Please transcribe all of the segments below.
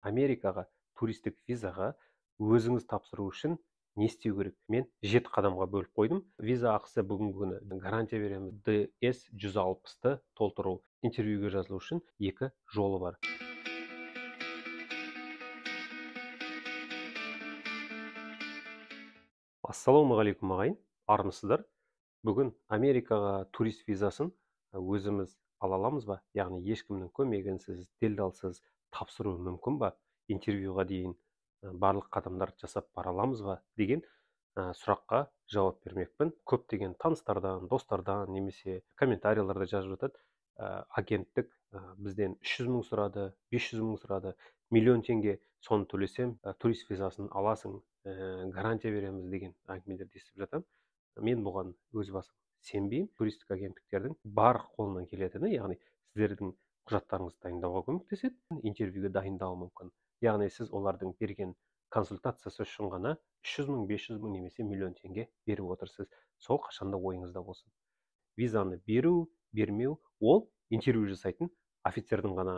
Америкаға туристік визаға өзіңіз тапсыру үшін не істеу керек? Мен 7 қадамға бөліп қойдым. Виза ақысы бүгінгі күні гарантия береміз. DS 160-ты толтыру. Интервьюге жазылу үшін 2 жолы бар. Ассалаумағалейкум ағайын, армысыздар. Бүгін Америкаға турист визасын өзіміз ала аламыз ба? Яғни ешкімнің көмегінсіз, делдалсыз тапсыру мүмкін ба? Интервьюға дейін барлық қадамдарды жасап бара аламыз ба деген сұраққа жауап бермекпін. Көптеген таныстардан, достардан немесе комментарийлерде жазып жатады. Агенттік бізден 300 мың сұрады, 500 мың сұрады, миллион теңге соны төлесем турист визасын аласың, гарантия береміз деген әңгімелерді естіп жатамын. Мен бұған өз басым сенбеймін. Туристік агенттіктердің бар қолынан келетіні, яғни сіздердің құжаттарыңызды дайындауға көмектеседі, интервьюге дайындауы мүмкін. Яғни сіз олардың берген консультациясы үшін ғана 300 мың, 500 мың немесе миллион теңге беріп отырсыз. Сол қашанда ойыңызда болсын. Визаны беру, бермеу, ол интервью жасайтын офицердің ғана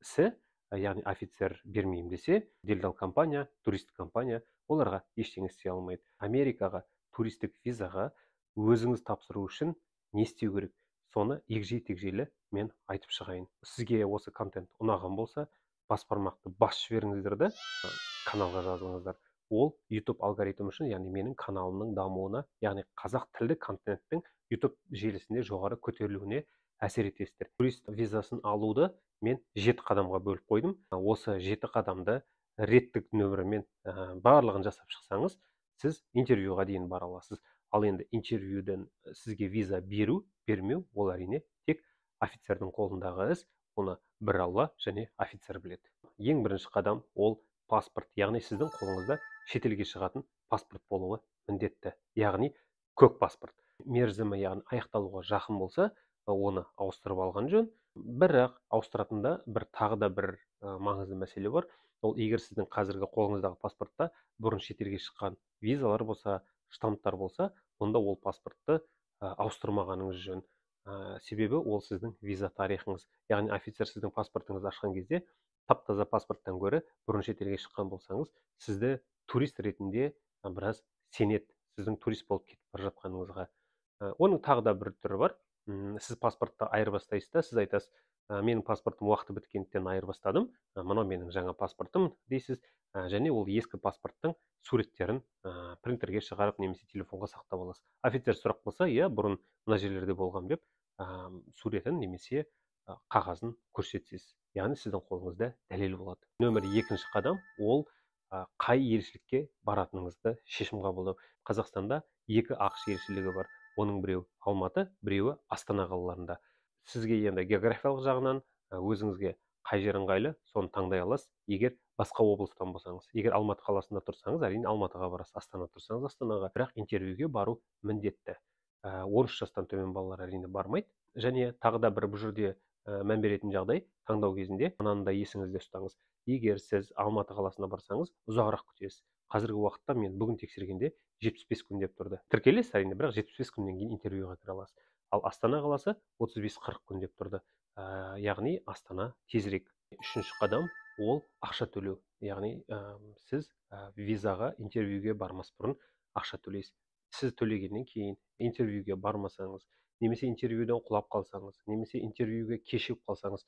ісі. Яғни офицер бермеймін десе, делдал компания, туристік компания оларға ештеңе істей алмайды. Америкаға туристік визаға өзіңіз тапсыру үшін не істеу керек? Соны егжей-тегжейлі мен айтып шығайын. Сізге осы контент ұнаған болса, бас бармақты басып жіберіңіздер де каналға жазылыңыздар. Ол YouTube алгоритмі үшін, яғни менің каналымның дамуына, яғни қазақ тілді контенттің YouTube желісінде жоғары көтерілуіне әсер етесіздер. Турист визасын алуды мен 7 қадамға бөліп қойдым. Осы 7 қадамды реттік нөмірімен барлығын жасап шықсаңыз, сіз интервьюға дейін бара аласыз. Ал енді интервьюден сізге виза беру, бермеу, ол әрине тек офицердің қолындағы іс. Оны бір алла және офицер біледі. Ең бірінші қадам ол паспорт. Яғни сіздің қолыңызда шетелге шығатын паспорт болуы міндетті. Яғни көк паспорт. Мерзімі яғни аяқталуға жақын болса, оны ауыстырып алған жөн. Бірақ ауыстыратында тағы да бір маңызды мәселе бар. Ол егер сіздің қазіргі қолыңыздағы паспортта бұрын шетелге шыққан визалар болса, штамптар болса, онда ол паспортты ауыстырмағаныңыз жөн. Себебі ол сіздің виза тарихыңыз. Яғни офицер сіздің паспортыңызды ашқан кезде тап-таза паспорттан гөрі бұрын шетелге шыққан болсаңыз, сізді турист ретінде біраз сенеді, сіздің турист болып кетіп бара жатқаныңызға. Оның тағы да бір түрі бар. Сіз паспортты айырбастайсыз да, сіз айтасыз, менің паспортым уақыты біткендіктен айырбастадым, мынау менің жаңа паспортым дейсіз, және ол ескі паспорттың суреттерін принтерге шығарып немесе телефонға сақтап аласыз. Офицер сұрақ болса, иә, бұрын мына жерлерде болған деп суретін немесе қағазын көрсетсіз. Яғни сіздің қолыңызда дәлел болады. Нөмір 2-ші қадам ол қай елшілікке баратыныңызды шешім қабылдау. Қазақстанда 2 ақш елшілігі бар. Оның біреуі Алматы, біреуі Астана қалаларында. Сізге енді географиялық жағынан өзіңізге қай жер ыңғайлы, соны таңдай аласыз. Егер басқа облыстан болсаңыз, егер Алматы қаласында тұрсаңыз, әрине Алматыға барасыз, Астана тұрсаңыз Астанаға. Бірақ интервьюге бару міндетті. 13 жастан төмен балалар әрине бармайды. Және тағы да бұл жерде мән беретін жағдай, таңдау кезінде мынаны есіңізде ұстаңыз. Егер сіз Алматы қаласына барсаңыз, ұзағырақ күтесіз. Қазіргі уақытта мен бүгін тексергенде 75 күн деп тұрды. Тіркелесіз әрине, бірақ 75 күннен кейін интервьюға кіре аласыз. Ал Астана қаласы 35-40 күн деп тұрды. Яғни Астана тезірек. 3-ші қадам ол ақша төлеу. Яғни сіз визаға, интервьюге бармас бұрын ақша төлейсіз. Сіз төлегеннен кейін интервьюге бармасаңыз, немесе интервьюден құлап қалсаңыз, немесе интервьюге кешігіп қалсаңыз,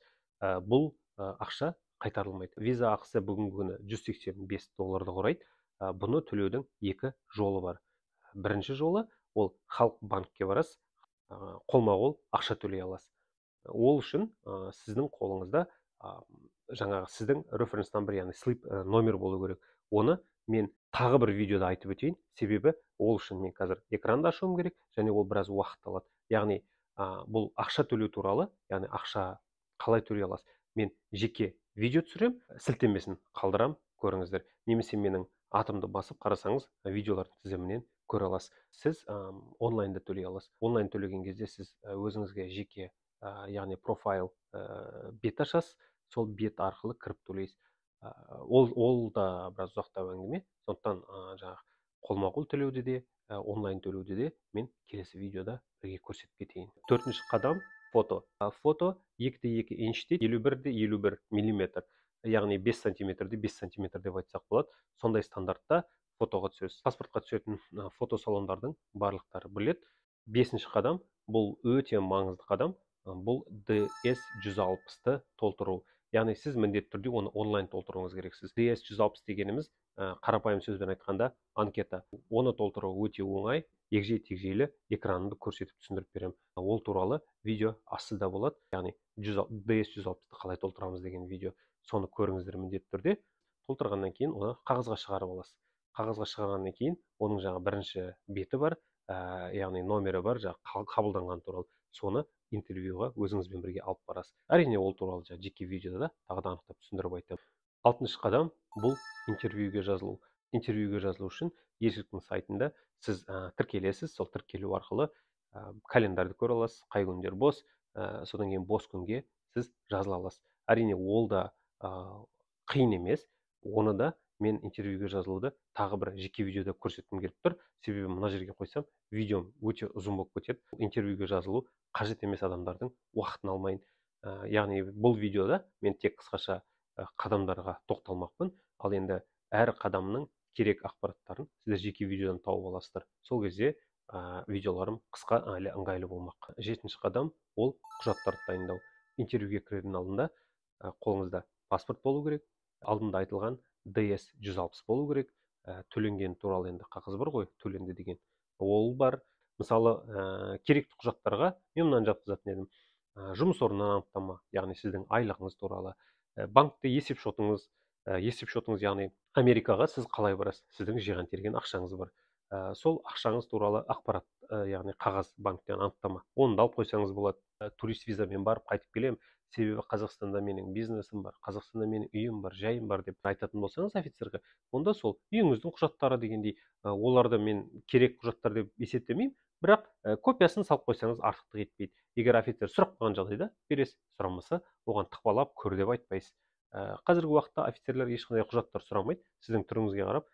бұл ақша қайтарылмайды. Виза ақысы бүгінгі күні $185 құрайды. Бұны төлеудің 2 жолы бар. Бірінші жолы ол халық банкке барасыз, қолма-қол ақша төлей аласыз. Ол үшін сіздің қолыңызда жаңағы сіздің референс номер, яғни слип номер болу керек. Оны мен тағы бір видеода айтып өтейін. Себебі ол үшін мен қазір экранды ашуым керек, және ол біраз уақыт алады. Яғни бұл ақша төлеу туралы, яғни ақша қалай төлей аласыз? Мен жеке видео түсірем, сілтемесін қалдырам, көріңіздер. Немесе менің атымды басып қарасаңыз, видеолардың тізімінен көре аласыз. Сіз онлайнда төлей аласыз. Онлайн төлеген кезде сіз өзіңізге жеке, яғни профайл бет ашасыз, сол бет арқылы кіріп төлейсіз. Ол да біраз ұзақтау әңгіме. Сондықтан жаңағы қолма-қол төлеуде де, онлайн төлеуде де мен келесі видеода бірге көрсетіп кетейін. 4-ші қадам фото. Фото 2x2 инчте 51x51 мм. яғни 5 сантиметрде 5 сантиметр деп айтсақ болады, сондай стандартта фотоға түсесіз. Паспортқа түсетін фотосалондардың барлықтары біледі. Бесінші қадам, бұл өте маңызды қадам, бұл DS-160-ты толтыру. Яғни сіз міндетті түрде оны онлайн толтыруыңыз керексіз. DS-160 дегеніміз қарапайым сөзбен айтқанда анкета. Оны толтыру өте оңай, егжей-тегжейлі экранымды көрсетіп түсіндіріп беремін. Ол туралы видео астында болады. Яғни DS-160-ты қалай толтырамыз деген видео. Соны көріңіздер міндетті түрде. Толтырғаннан кейін оны қағазға шығарып аласыз. Қағазға шығарғаннан кейін оның жаңа бірінші беті бар, яғни номері бар, қабылданған туралы. Соны интервьюға өзіңізбен бірге алып барасыз. Әрине ол туралы жеке видеода тағы да анықтап түсіндіріп айтамын. Алтыншы қадам, бұл интервьюге жазылу. Интервьюге жазылу үшін елшіліктің сайтында сіз тіркелесіз. Сол тіркелу арқылы календарды көре аласыз, қай күндер бос, содан кейін бос күнге сіз жазыла аласыз. Әрине ол да қиын емес. Оны да мен интервьюге жазылуды тағы бір жеке видеода көрсеткім келіп тұр. Себебі мына жерге қойсам, видеом өте ұзын болып кетеді. Интервьюге жазылу қажет емес адамдардың уақытын алмайын. Яғни бұл видеода мен тек қысқаша қадамдарға тоқталмақпын. Ал енді әр қадамның керек ақпараттарын сіздер жеке видеодан тауып аласыздар. Сол кезде видеоларым қысқа әлі ыңғайлы болмақ. Жетінші қадам, ол құжаттарды дайындау. Интервьюге кірердің алдында қолыңызда паспорт болу керек. Алдында айтылған DS-160 болу керек. Төленген туралы енді қағаз бар ғой, төленді деген. Ол бар. Мысалы, керекті құжаттарға мен мынаны жатқызатын едім. Жұмыс орнынан анықтама, яғни сіздің айлығыңыз туралы. Банкте есеп шотыңыз, яғни Америкаға сіз қалай барасыз? Сіздің жиған терген ақшаңыз бар. Сол ақшаңыз туралы ақпарат, яғни қағаз, банктен анықтама. Оны да алып қойсаңыз болады. Турист визамен барып қайтып келемін, себебі Қазақстанда менің бизнесім бар, Қазақстанда менің үйім бар, жайым бар деп айтатын болсаңыз офицерға, онда сол үйіңіздің құжаттары дегендей, оларды мен керек құжаттар деп есептемеймін, бірақ копиясын салып қойсаңыз артықтық етпейді. Егер офицер сұрақ қойған жағдайда бересіз, сұрамаса оған тықпалап көр деп айтпайсыз. Қазіргі уақытта офицерлер ешқандай құжаттар сұрамайды, сіздің түріңізге қарап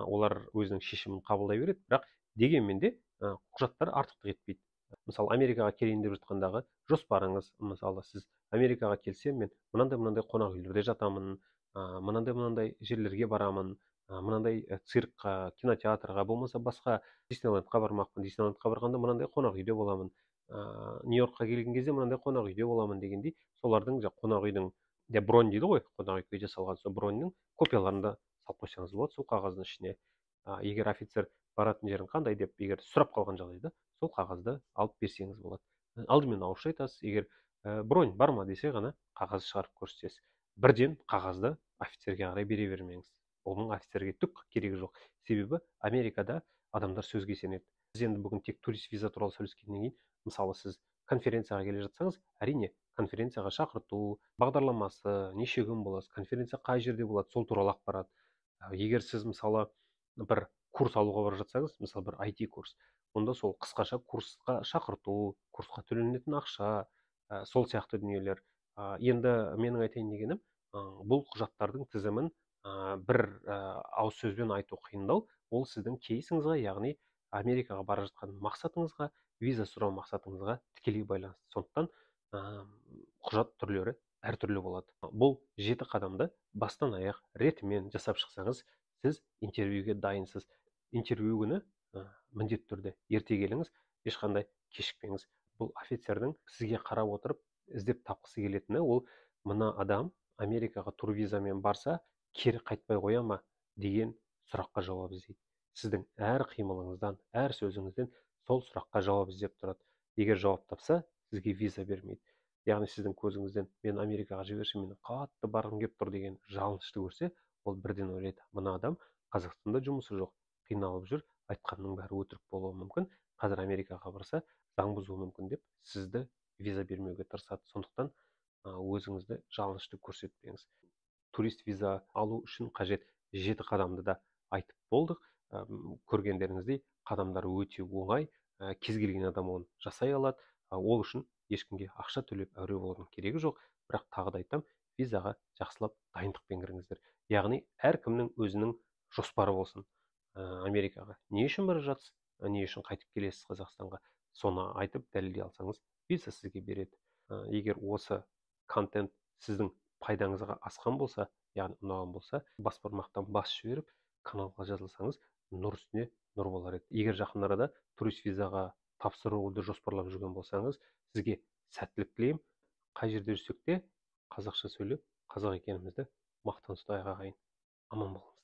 олар өзінің шешімін қабылдай береді, бірақ дегенмен де құжаттар артықтық етпейді. Мысалы, Америкаға келейін деп жатқандағы жоспарыңыз, мысалы, сіз Америкаға келсем, мен мынандай қонақ үйлерде жатамын, мынандай жерлерге барамын, мынандай циркқа, кинотеатрға, болмаса басқа Диснейлендқа бармақпын, Диснейлендқа барғанда мынандай қонақ үйде боламын, Нью-Йоркқа келген кезде мынандай қонақ үйде боламын дегендей, солардың қонақ үйдің бронь дейді ғой, қонақ үйге жасалған сол броньның копияларын да салып қойсаңыз болады сол қағаздың ішіне. Егер офицер баратын жерің қандай деп егер сұрап қалған жағдайда сол қағазды алып берсеңіз болады. Алдымен ауызша айтасыз, егер бронь бар ма десе ғана қағаз шығарып көрсетесіз. Бірден қағазды офицерге қарай бере бермеңіз. Оның офицерге түк керегі жоқ. Себебі Америкада адамдар сөзге сенеді. Біз енді бүгін тек турист виза туралы сөйлескеннен кейін, мысалы, сіз конференцияға келе жатсаңыз, әрине конференцияға шақырту, бағдарламасы, неше күн боласыз, конференция қай жерде болады, сол туралы ақпарат. Егер сіз мысалы бір курс алуға барып жатсаңыз, мысалы бір IT курс, онда сол қысқаша курсқа шақырту, курсқа төленетін ақша, сол сияқты дүниелер. Енді менің айтайын дегенім, бұл құжаттардың тізімін бір ауыз сөзбен айту қиындау. Ол сіздің кейсіңізге, яғни Америкаға бара жатқан мақсатыңызға, виза сұрау мақсатыңызға тікелей байланысты. Сондықтан құжат түрлері әртүрлі болады. Бұл 7 қадамды бастан аяқ ретімен жасап шықсаңыз, сіз интервьюге дайынсыз. Интервью күні міндетті түрде ерте келіңіз, ешқандай кешікпеңіз. Бұл офицердің сізге қарап отырып іздеп тапқысы келетіні, ол мына адам Америкаға турвизамен барса, кері қайтпай қоя ма деген сұраққа жауап іздейді. Сіздің әр қимылыңыздан, әр сөзіңізден сол сұраққа жауап іздеп тұрады. Егер жауап тапса, сізге виза бермейді. Яғни сіздің көзіңізден мен Америкаға жіберші, мен қатты барғым келіп тұр деген жалынышты көрсе, ол бірден ойлайды, мына адам Қазақстанда жұмысы жоқ, қиналып жүр, айтқанның бәрі өтірік болуы мүмкін, қазір Америкаға барса заң бұзуы мүмкін деп сізді виза бермеуге тырысады. Сондықтан өзіңізді жалынышты көрсетпеңіз. Турист виза алу үшін қажет 7 қадамды да айтып болдық. Көргендеріңіздей қадамдар өте оңай, кез келген адам оны жасай алады. Ол үшін ешкімге ақша төлеп әуре болудың керегі жоқ. Бірақ тағы да айтам, визаға жақсылап дайындықпен кіріңіздер. Яғни әркімнің өзінің жоспары болсын. Америкаға не үшін бара жатсыз, не үшін қайтып келесіз Қазақстанға, соны айтып дәлелдей алсаңыз, виза сізге береді. Егер осы контент сіздің пайдаңызға асқан болса, яғни ұнаған болса, бас бармақтан басып жіберіп каналға жазылсаңыз, нұр үстіне нұр болар еді. Егер жақын арада турист визаға тапсыруды жоспарлап жүрген болсаңыз, сізге сәттілік тілеймін. Қай жерде жүрсек те қазақша сөйлеп, қазақ екенімізді мақтан тұтайық ағайын. Аман болыңыз.